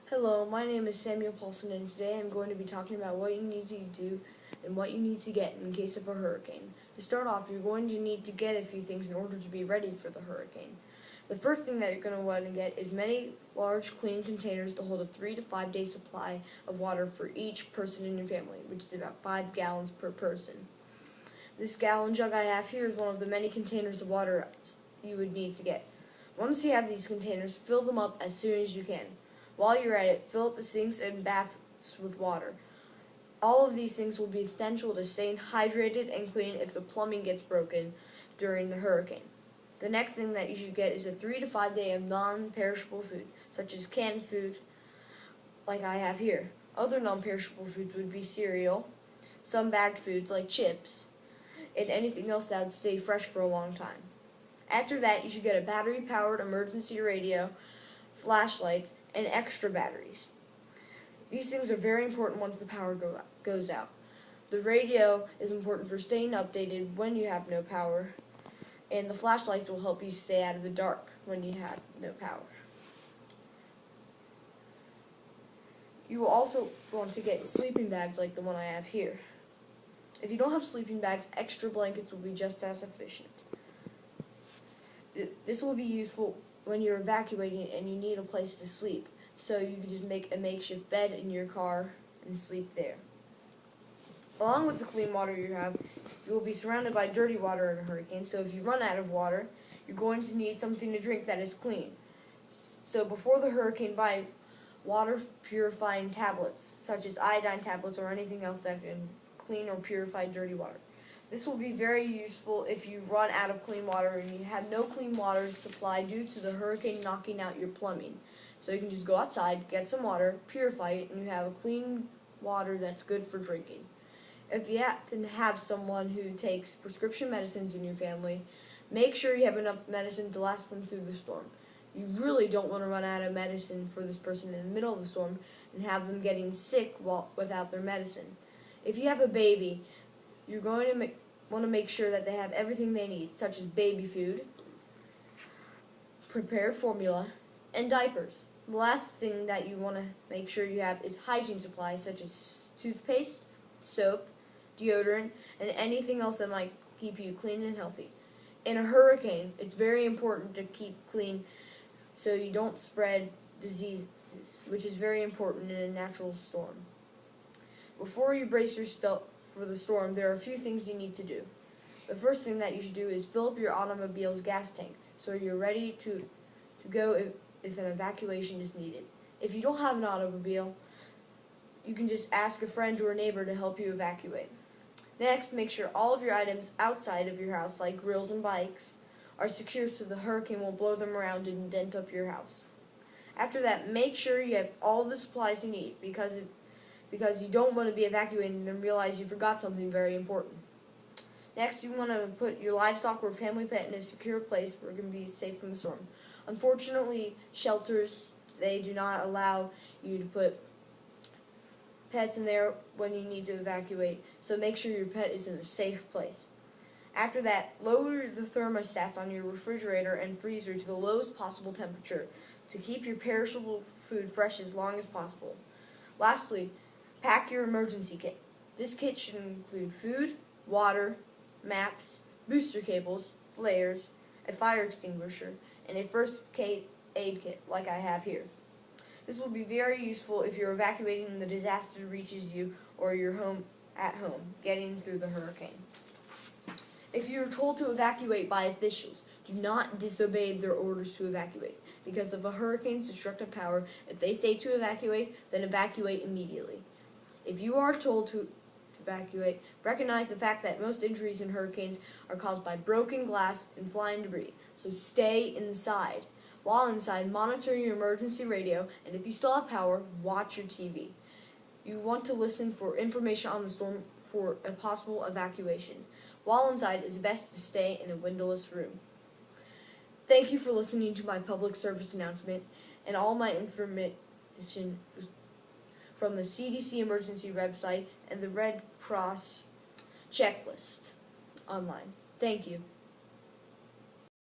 Hello, my name is Samuel Paulson, and today I'm going to be talking about what you need to do and what you need to get in case of a hurricane. To start off, you're going to need to get a few things in order to be ready for the hurricane. The first thing that you're going to want to get is many large, clean containers to hold a 3 to 5 day supply of water for each person in your family, which is about 5 gallons per person. This gallon jug I have here is one of the many containers of water you would need to get. Once you have these containers, fill them up as soon as you can. While you're at it, fill up the sinks and baths with water. All of these things will be essential to staying hydrated and clean if the plumbing gets broken during the hurricane. The next thing that you should get is a 3 to 5 day of non-perishable food, such as canned food, like I have here. Other non-perishable foods would be cereal, some bagged foods like chips, and anything else that would stay fresh for a long time. After that, you should get a battery-powered emergency radio, flashlights, and extra batteries. These things are very important once the power goes out. The radio is important for staying updated when you have no power, and the flashlights will help you stay out of the dark when you have no power. You will also want to get sleeping bags like the one I have here. If you don't have sleeping bags, extra blankets will be just as sufficient. This will be useful when you're evacuating and you need a place to sleep, so you can just make a makeshift bed in your car and sleep there. Along with the clean water you have, you will be surrounded by dirty water in a hurricane, so if you run out of water, you're going to need something to drink that is clean. So before the hurricane, buy water purifying tablets, such as iodine tablets or anything else that can clean or purify dirty water. This will be very useful if you run out of clean water and you have no clean water supply due to the hurricane knocking out your plumbing. So you can just go outside, get some water, purify it, and you have a clean water that's good for drinking. If you happen to have someone who takes prescription medicines in your family, make sure you have enough medicine to last them through the storm. You really don't want to run out of medicine for this person in the middle of the storm and have them getting sick without their medicine. If you have a baby, you're going to want to make sure that they have everything they need, such as baby food, prepared formula, and diapers. The last thing that you want to make sure you have is hygiene supplies, such as toothpaste, soap, deodorant, and anything else that might keep you clean and healthy. In a hurricane, it's very important to keep clean so you don't spread diseases, which is very important in a natural storm. Before you brace yourself for the storm, there are a few things you need to do. The first thing that you should do is fill up your automobile's gas tank so you're ready to go if an evacuation is needed. If you don't have an automobile, you can just ask a friend or a neighbor to help you evacuate. Next, make sure all of your items outside of your house, like grills and bikes, are secure so the hurricane won't blow them around and dent up your house. After that, make sure you have all the supplies you need because you don't want to be evacuating and then realize you forgot something very important. Next, you want to put your livestock or family pet in a secure place where it can be safe from the storm. Unfortunately, shelters, they do not allow you to put pets in there when you need to evacuate, so make sure your pet is in a safe place. After that, lower the thermostats on your refrigerator and freezer to the lowest possible temperature to keep your perishable food fresh as long as possible. Lastly, pack your emergency kit. This kit should include food, water, maps, booster cables, flares, a fire extinguisher, and a first aid kit like I have here. This will be very useful if you're evacuating and the disaster reaches you or you're at home, getting through the hurricane. If you're told to evacuate by officials, do not disobey their orders to evacuate. Because of a hurricane's destructive power, if they say to evacuate, then evacuate immediately. If you are told to evacuate, recognize the fact that most injuries in hurricanes are caused by broken glass and flying debris, so stay inside. While inside, monitor your emergency radio, and if you still have power, watch your TV. You want to listen for information on the storm for a possible evacuation. While inside, it's best to stay in a windowless room. Thank you for listening to my public service announcement, and all my information from the CDC emergency website and the Red Cross checklist online. Thank you.